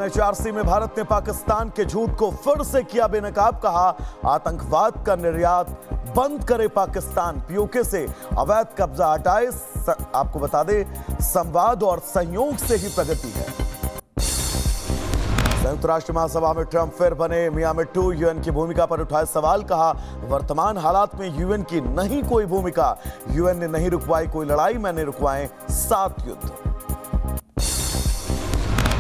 NHRC में भारत ने पाकिस्तान के झूठ को फिर से किया बेनकाब। कहा आतंकवाद का निर्यात बंद करे पाकिस्तान, पीओके से अवैध कब्जा हटाए। आपको बता दें, संवाद और सहयोग से ही प्रगति है। संयुक्त राष्ट्र महासभा में ट्रंप फिर बने मियां मिट्टू, यूएन की भूमिका पर उठाए सवाल। कहा वर्तमान हालात में यूएन की नहीं कोई भूमिका, यूएन ने नहीं रुकवाई कोई लड़ाई, मैंने रुकवाए 7 युद्ध।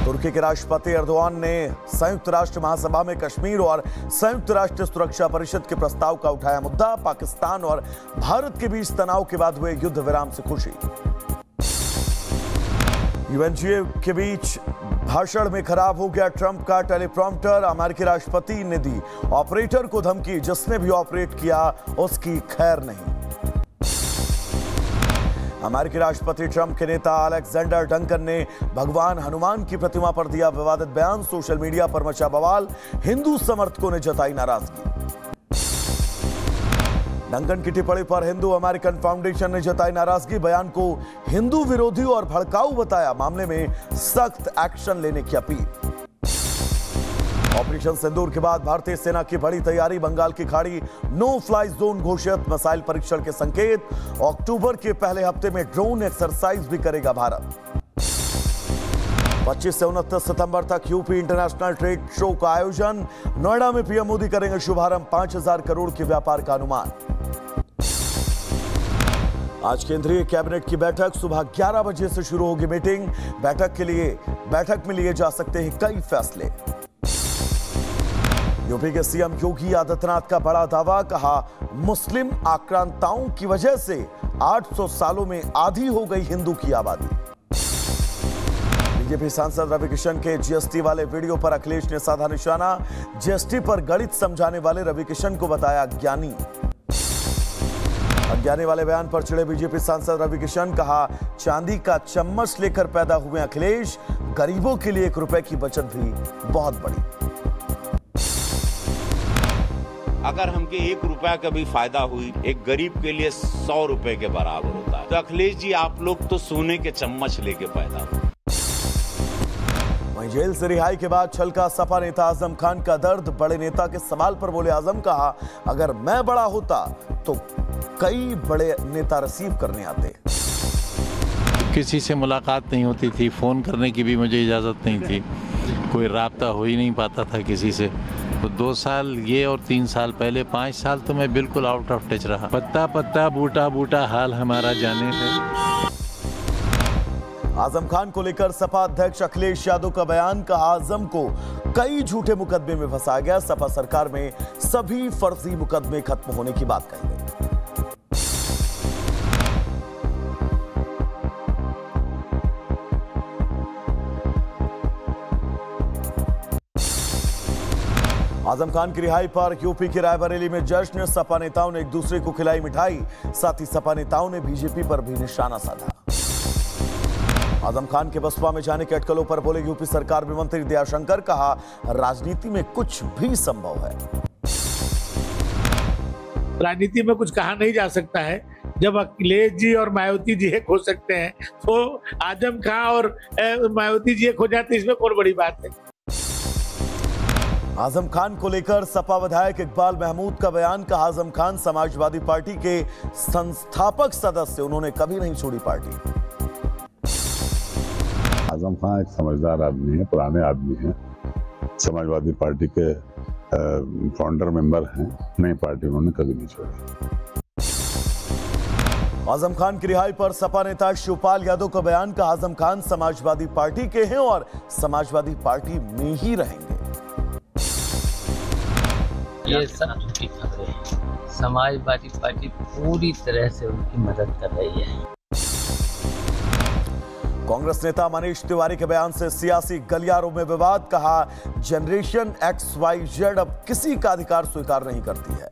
तुर्की के राष्ट्रपति एर्दोगान ने संयुक्त राष्ट्र महासभा में कश्मीर और संयुक्त राष्ट्र सुरक्षा परिषद के प्रस्ताव का उठाया मुद्दा। पाकिस्तान और भारत के बीच तनाव के बाद हुए युद्ध विराम से खुशी। यूएनजीए के बीच भाषण में खराब हो गया ट्रंप का टेलीप्रॉम्प्टर। अमेरिकी राष्ट्रपति ने दी ऑपरेटर को धमकी, जिसने भी ऑपरेट किया उसकी खैर नहीं। अमेरिकी राष्ट्रपति ट्रंप के नेता अलेक्जेंडर डंकन ने भगवान हनुमान की प्रतिमा पर दिया विवादित बयान। सोशल मीडिया पर मचा बवाल, हिंदू समर्थकों ने जताई नाराजगी। डंकन की टिप्पणी पर हिंदू अमेरिकन फाउंडेशन ने जताई नाराजगी, बयान को हिंदू विरोधी और भड़काऊ बताया। मामले में सख्त एक्शन लेने की अपील। ऑपरेशन सिंदूर के बाद भारतीय सेना की बड़ी तैयारी। बंगाल की खाड़ी नो फ्लाई जोन घोषित, मिसाइल परीक्षण के संकेत। अक्टूबर के पहले हफ्ते में ड्रोन एक्सरसाइज भी करेगा भारत। 25 से 29 सितंबर तक यूपी इंटरनेशनल ट्रेड शो का आयोजन। नोएडा में पीएम मोदी करेंगे शुभारंभ। 5000 करोड़ के व्यापार का अनुमान। आज केंद्रीय कैबिनेट की बैठक, सुबह 11 बजे से शुरू होगी मीटिंग। बैठक में लिए जा सकते हैं कई फैसले। यूपी के सीएम योगी आदित्यनाथ का बड़ा दावा। कहा मुस्लिम आक्रांताओं की वजह से 800 सालों में आधी हो गई हिंदू की आबादी। बीजेपी सांसद रवि किशन के जीएसटी वाले वीडियो पर अखिलेश ने साधा निशाना। जीएसटी पर गणित समझाने वाले रवि किशन को बताया ज्ञानी। अज्ञानी वाले बयान पर चिढ़े बीजेपी सांसद रवि किशन। कहा चांदी का चम्मच लेकर पैदा हुए अखिलेश, गरीबों के लिए 1 रुपए की बचत भी बहुत बड़ी। अगर हमके 1 रुपया का भी फायदा हुई, एक गरीब के लिए 100 रुपए के बराबर होता है। तो अखिलेश जी, आप लोग तो सोने के चम्मच लेके पैदा हुए। वहीं जेल से रिहाई के बाद छलका सपा नेता आजम खान का दर्द। बड़े नेता के सवाल पर बोले आजम। कहा अगर मैं बड़ा होता तो कई बड़े नेता रिसीव करने आते। किसी से मुलाकात नहीं होती थी, फोन करने की भी मुझे इजाजत नहीं थी, कोई राब्ता हो ही नहीं पाता था किसी से। तो 2 साल ये और 3 साल पहले 5 साल तो मैं बिल्कुल आउट ऑफ टच रहा। पत्ता पत्ता बूटा बूटा हाल हमारा जाने है। आजम खान को लेकर सपा अध्यक्ष अखिलेश यादव का बयान। कहा आजम को कई झूठे मुकदमे में फंसाया गया। सपा सरकार में सभी फर्जी मुकदमे खत्म होने की बात कही गई। आजम खान की रिहाई पर यूपी के रायबरेली में जश्न। सपा नेताओं ने एक दूसरे को खिलाई मिठाई। साथ ही सपा नेताओं ने बीजेपी पर भी निशाना साधा। आजम खान के बसपा में जाने के अटकलों पर बोले यूपी सरकार में मंत्री दयाशंकर। कहा राजनीति में कुछ भी संभव है। राजनीति में कुछ कहा नहीं जा सकता है। जब अखिलेश जी और मायावती जी एक हो सकते हैं, तो आजम खान और मायावती जी एक हो जाते, इसमें कौन बड़ी बात है। आजम खान को लेकर सपा विधायक इकबाल महमूद का बयान। कहा आजम खान समाजवादी पार्टी के संस्थापक सदस्य, उन्होंने कभी नहीं छोड़ी पार्टी। आजम खान एक समझदार आदमी है, पुराने आदमी हैं, समाजवादी पार्टी के फाउंडर मेंबर हैं। नई पार्टी उन्होंने कभी नहीं छोड़ी। आजम खान की रिहाई पर सपा नेता शिवपाल यादव का बयान। कहा आजम खान समाजवादी पार्टी के हैं और समाजवादी पार्टी में ही रहेंगे। ये सब झूठी खबरें हैं। समाजवादी पार्टी पूरी तरह से उनकी मदद कर रही है। कांग्रेस नेता मनीष तिवारी के बयान से सियासी गलियारों में विवाद। कहा जनरेशन XYZ अब किसी का अधिकार स्वीकार नहीं करती है।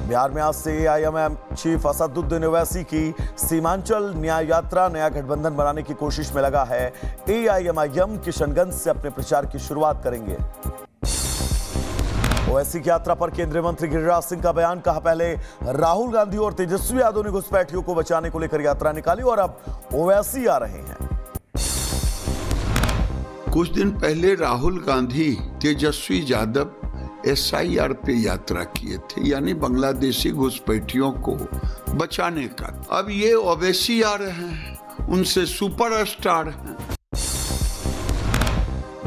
बिहार में आज से AIMM चीफ असदुद्दीन ओवैसी की सीमांचल न्याय यात्रा। नया गठबंधन बनाने की कोशिश में लगा है AIMIM। किशनगंज से अपने प्रचार की शुरुआत करेंगे। ओवैसी की यात्रा पर केंद्रीय मंत्री गिरिराज सिंह का बयान। कहा पहले राहुल गांधी और तेजस्वी यादव ने घुसपैठियों को बचाने को लेकर यात्रा निकाली और अब ओवैसी आ रहे हैं। कुछ दिन पहले राहुल गांधी तेजस्वी यादव SIR पे यात्रा किए थे, यानी बांग्लादेशी घुसपैठियों को बचाने का। अब ये ओवैसी आ रहे हैं, उनसे सुपरस्टार हैं।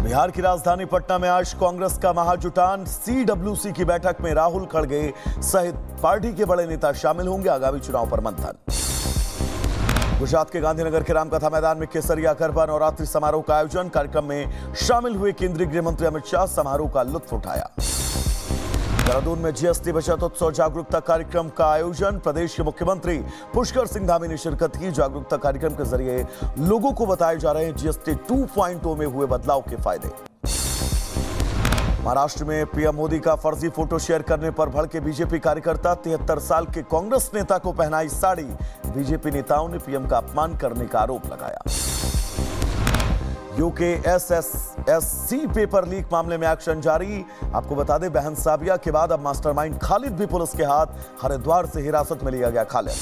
बिहार की राजधानी पटना में आज कांग्रेस का महाजुटान। CWC की बैठक में राहुल खड़गे सहित पार्टी के बड़े नेता शामिल होंगे। आगामी चुनाव पर मंथन। गुजरात के गांधीनगर के रामकथा मैदान में केसरिया गरबा नवरात्रि समारोह का आयोजन। कार्यक्रम में शामिल हुए केंद्रीय गृह मंत्री अमित शाह समारोह का लुत्फ उठाया। देहरादून में GST बचत उत्सव जागरूकता कार्यक्रम का आयोजन। प्रदेश के मुख्यमंत्री पुष्कर सिंह धामी ने शिरकत की। जागरूकता कार्यक्रम के जरिए लोगों को बताए जा रहे हैं GST 2.0 में हुए बदलाव के फायदे। महाराष्ट्र में PM मोदी का फर्जी फोटो शेयर करने पर भड़के बीजेपी कार्यकर्ता। 73 साल के कांग्रेस नेता को पहनाई साड़ी। बीजेपी नेताओं ने PM का अपमान करने का आरोप लगाया। UK SSC पेपर लीक मामले में एक्शन जारी। आपको बता दें, बहन साबिया के बाद अब मास्टरमाइंड खालिद भी पुलिस के हाथ। हरिद्वार से हिरासत में लिया गया खालिद।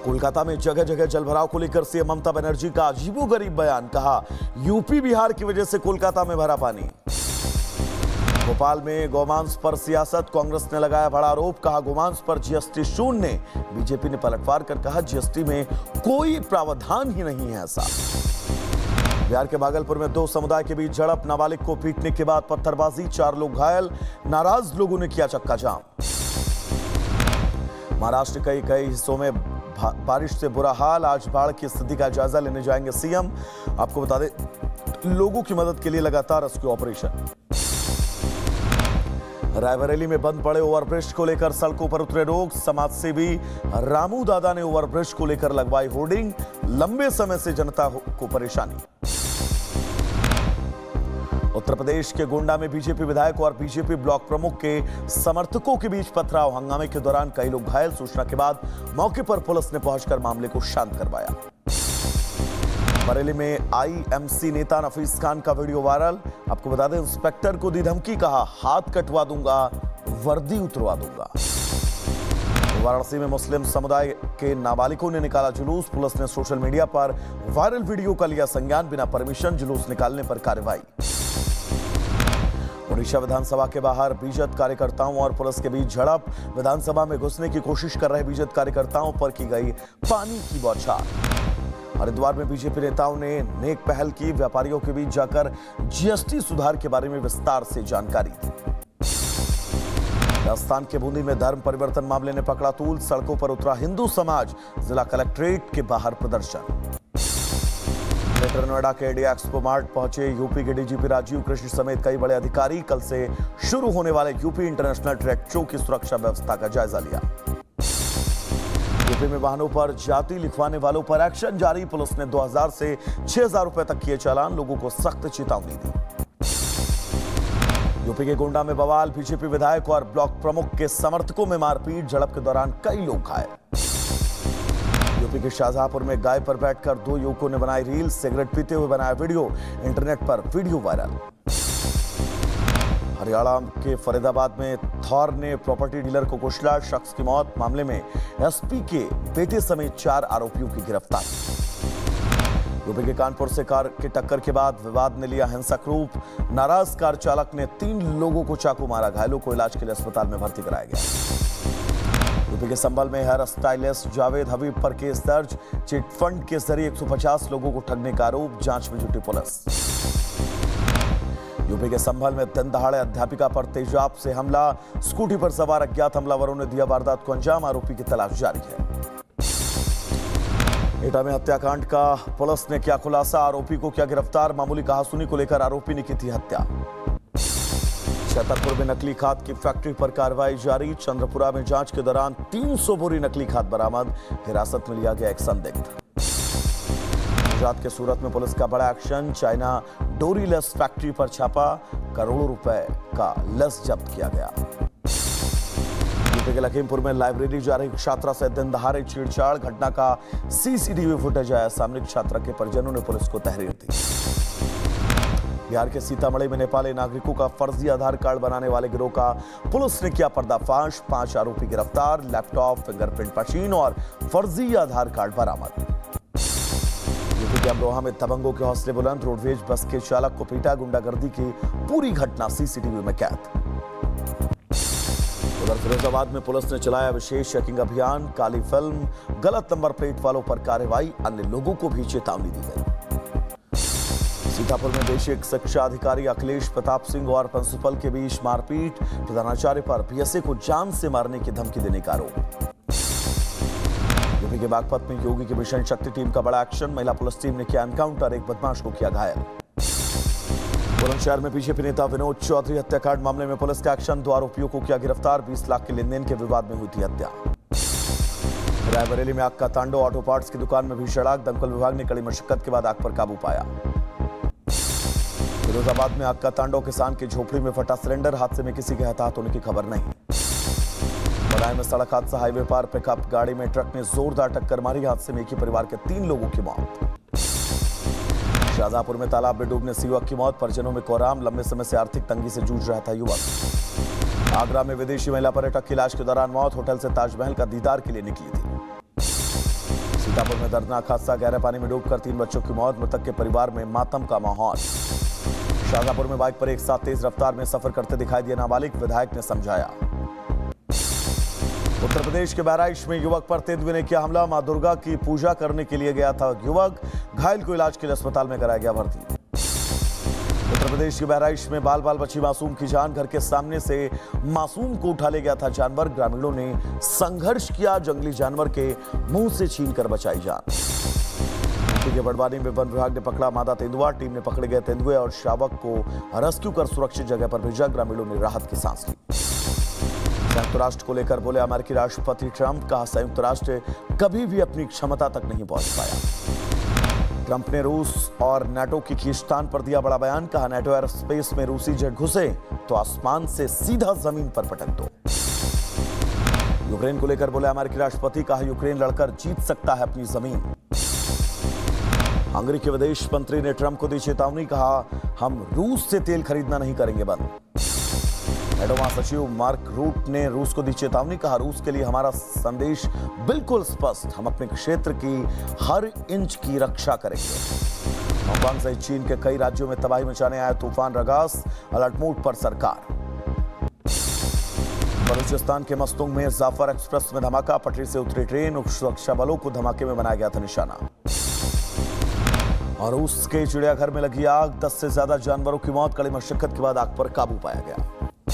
कोलकाता में जगह जगह जलभराव को लेकर सीएम ममता बनर्जी का अजीबोगरीब बयान। कहा, यूपी बिहार की वजह से कोलकाता में भरा पानी। भोपाल में गोमांस पर सियासत, कांग्रेस ने लगाया बड़ा आरोप। कहा, गोमांस पर GST शून्य। बीजेपी ने पलटवार कर कहा, GST में कोई प्रावधान ही नहीं है ऐसा। बिहार के भागलपुर में दो समुदाय के बीच झड़प। नाबालिग को पीटने के बाद पत्थरबाजी, 4 लोग घायल। नाराज लोगों ने किया चक्का जाम। महाराष्ट्र के कई हिस्सों में बारिश से बुरा हाल। आज बाढ़ की स्थिति का जायजा लेने जाएंगे सीएम। आपको बता दें, लोगों की मदद के लिए लगातार रेस्क्यू ऑपरेशन। रायबरेली में बंद पड़े ओवरब्रिज को लेकर सड़कों पर उतरे लोग। समाजसेवी रामू दादा ने ओवरब्रिज को लेकर लगवाई होर्डिंग। लंबे समय से जनता को परेशानी। उत्तर प्रदेश के गोंडा में बीजेपी विधायक और बीजेपी ब्लॉक प्रमुख के समर्थकों के बीच पथराव। हंगामे के दौरान कई लोग घायल। सूचना के बाद मौके पर पुलिस ने पहुंचकर मामले को शांत करवाया। बरेली में IMC नेता नफीस खान का वीडियो वायरल। आपको बता दें, इंस्पेक्टर को दी धमकी। कहा, हाथ कटवा दूंगा, वर्दी उतरवा दूंगा। वाराणसी में मुस्लिम समुदाय के नाबालिगों ने निकाला जुलूस। पुलिस ने सोशल मीडिया पर वायरल वीडियो का लिया संज्ञान। बिना परमिशन जुलूस निकालने पर कार्रवाई। ओडिशा विधानसभा के बाहर बीजेपी कार्यकर्ताओं और पुलिस के बीच झड़प। विधानसभा में घुसने की कोशिश कर रहे बीजेपी कार्यकर्ताओं पर की गई पानी की बौछार। हरिद्वार में बीजेपी नेताओं ने नेक पहल की। व्यापारियों के बीच जाकर GST सुधार के बारे में विस्तार से जानकारी दी। राजस्थान के बूंदी में धर्म परिवर्तन मामले ने पकड़ा तूल। सड़कों पर उतरा हिंदू समाज। जिला कलेक्ट्रेट के बाहर प्रदर्शन। ग्रेटर नोएडा के इंडिया एक्सपो मार्ट पहुंचे यूपी के DGP राजीव कृष्ण समेत कई बड़े अधिकारी। कल से शुरू होने वाले यूपी इंटरनेशनल ट्रैक शो की सुरक्षा व्यवस्था का जायजा लिया। यूपी में वाहनों पर जाति लिखवाने वालों पर एक्शन जारी। पुलिस ने 2000 से 6000 रुपए तक किए चालान। लोगों को सख्त चेतावनी दी। यूपी के गोंडा में बवाल। बीजेपी विधायक और ब्लॉक प्रमुख के समर्थकों में मारपीट। झड़प के दौरान कई लोग घायल। यूपी के शाहजहांपुर में गाय पर बैठकर 2 युवकों ने बनाई रील। सिगरेट पीते हुए बनाया वीडियो। इंटरनेट पर वीडियो वायरल। हरियाणा के फरीदाबाद में थौर ने प्रॉपर्टी डीलर को कुचला। शख्स की मौत। मामले में SP के बेटे समेत 4 आरोपियों की गिरफ्तारी। यूपी के कानपुर से कार की टक्कर के बाद विवाद ने लिया हिंसक रूप। नाराज कार चालक ने 3 लोगों को चाकू मारा। घायलों को इलाज के लिए अस्पताल में भर्ती कराया गया। यूपी के संभल में हेयर स्टाइलिस्ट जावेद हबीब पर केस दर्ज। चिटफंड के जरिए 150 लोगों को ठगने का आरोप। जांच में जुटी पुलिस। यूपी के संभल में दिन दहाड़े अध्यापिका पर तेजाब से हमला। स्कूटी पर सवार अज्ञात हमलावरों ने दिया वारदात को अंजाम। आरोपी की तलाश जारी है। एटा में हत्याकांड का पुलिस ने किया खुलासा। आरोपी को किया गिरफ्तार। मामूली कहासुनी को लेकर आरोपी ने की थी हत्या। छतरपुर में नकली खाद की फैक्ट्री पर कार्रवाई जारी। चंद्रपुरा में जांच के दौरान 300 बोरी नकली खाद बरामद। हिरासत में लिया गया एक संदिग्ध। गुजरात के सूरत में पुलिस का बड़ा एक्शन। चाइना डोरी लेस फैक्ट्री पर छापा। करोड़ों रुपए का लेस जब्त किया गया। यूपी के लखीमपुर में लाइब्रेरी जा रही छात्रा से दिन दहाड़े छेड़छाड़। घटना का CCTV फुटेज आया सामने। छात्रा के परिजनों ने पुलिस को तहरीर दी। बिहार के सीतामढ़ी में नेपाली नागरिकों का फर्जी आधार कार्ड बनाने वाले गिरोह का पुलिस ने किया पर्दाफाश। 5 आरोपी गिरफ्तार। लैपटॉप, फिंगरप्रिंट मशीन और फर्जी आधार कार्ड बरामद। यूपी के अमरोहा में दबंगों के हौसले बुलंद, रोडवेज बस के चालक को पीटा, गुंडागर्दी की पूरी घटना सीसीटीवी में कैद। उधर फिरोजाबाद में पुलिस ने चलाया विशेष चेकिंग अभियान, काली फिल्म, गलत नंबर प्लेट वालों पर कार्रवाई, अन्य लोगों को भी चेतावनी दी गई। सीतापुर में बेसिक शिक्षा अधिकारी अखिलेश प्रताप सिंह और प्रिंसिपल के बीच मारपीट, प्रधानाचार्य पर पीएसए को जान से मारने की धमकी देने का आरोप। यूपी के बागपत में योगी की मिशन शक्ति टीम का बड़ा एक्शन, महिला पुलिस टीम ने किया एनकाउंटर, एक बदमाश को किया घायल। बुलंदशहर में बीजेपी नेता विनोद चौधरी हत्याकांड मामले में पुलिस का एक्शन, 2 आरोपियों को किया गिरफ्तार, 20 लाख के लेनदेन के विवाद में हुई थी हत्या। रायबरेली में आग का तांडव, ऑटो पार्ट्स की दुकान में भीषण आग, दमकल विभाग ने कड़ी मशक्कत के बाद आग पर काबू पाया। फिरोजाबाद में आग का तांडव, किसान की झोपड़ी में फटा सिलेंडर, हादसे में किसी के हताहत होने की खबर नहीं। बदायूं में सड़क हादसा, हाईवे पर पिकअप गाड़ी में ट्रक ने जोरदार टक्कर मारी, हादसे में एक ही परिवार के 3 लोगों की मौत। शाहजहांपुर में तालाब में डूबने से युवक की मौत, परिजनों में कोहराम, लंबे समय से आर्थिक तंगी से जूझ रहा था युवक। आगरा में विदेशी महिला पर्यटक की इलाज के दौरान मौत, होटल से ताजमहल का दीदार के लिए निकली थी। सीतापुर में दर्दनाक हादसा, गहरे पानी में डूबकर 3 बच्चों की मौत, मृतक के परिवार में मातम का माहौल। शाहजहांपुर में बाइक पर एक साथ तेज रफ्तार में सफर करते दिखाई दिए नाबालिग, विधायक ने समझाया। उत्तर प्रदेश के बहराइच में युवक पर तेंदुए ने किया हमला, मां दुर्गा की पूजा करने के लिए गया था युवक, घायल को इलाज के लिए अस्पताल में कराया गया भर्ती। उत्तर प्रदेश के बहराइच में बाल बाल बची मासूम की जान, घर के सामने से मासूम को उठा ले गया था जानवर, ग्रामीणों ने संघर्ष किया, जंगली जानवर के मुंह से छीनकर बचाई जान। यूपी के बड़वानी में वन विभाग ने पकड़ा मादा तेंदुआ, टीम ने पकड़े गए तेंदुए और शावक को रेस्क्यू कर सुरक्षित जगह पर भेजा, ग्रामीणों ने राहत की सांस ली। संयुक्त राष्ट्र को लेकर बोले अमेरिकी राष्ट्रपति ट्रंप, कहा संयुक्त राष्ट्र कभी भी अपनी क्षमता तक नहीं पहुंच पाया। ट्रंप ने रूस और नाटो की खींचतान पर दिया बड़ा बयान, कहा नाटो एयर स्पेस में रूसी जेट घुसे तो आसमान से सीधा जमीन पर पटक दो। यूक्रेन को लेकर बोले अमेरिकी राष्ट्रपति, कहा यूक्रेन लड़कर जीत सकता है अपनी जमीन। हंगरी के विदेश मंत्री ने ट्रंप को दी चेतावनी, कहा हम रूस से तेल खरीदना नहीं करेंगे बंद। नाटो महासचिव मार्क रूट ने रूस को दी चेतावनी, कहा रूस के लिए हमारा संदेश बिल्कुल स्पष्ट, हम अपने क्षेत्र की हर इंच की रक्षा करेंगे। हांगकांग सहित चीन के कई राज्यों में तबाही मचाने आया तूफान रगास, अलर्ट मोड पर सरकार। बलूचिस्तान के मस्तुंग में जाफर एक्सप्रेस में धमाका, पटरी से उतरी ट्रेन, सुरक्षा बलों को धमाके में बनाया गया था निशाना। और रूस के चिड़ियाघर में लगी आग, 10 से ज्यादा जानवरों की मौत, कड़ी मशक्कत के बाद आग पर काबू पाया गया।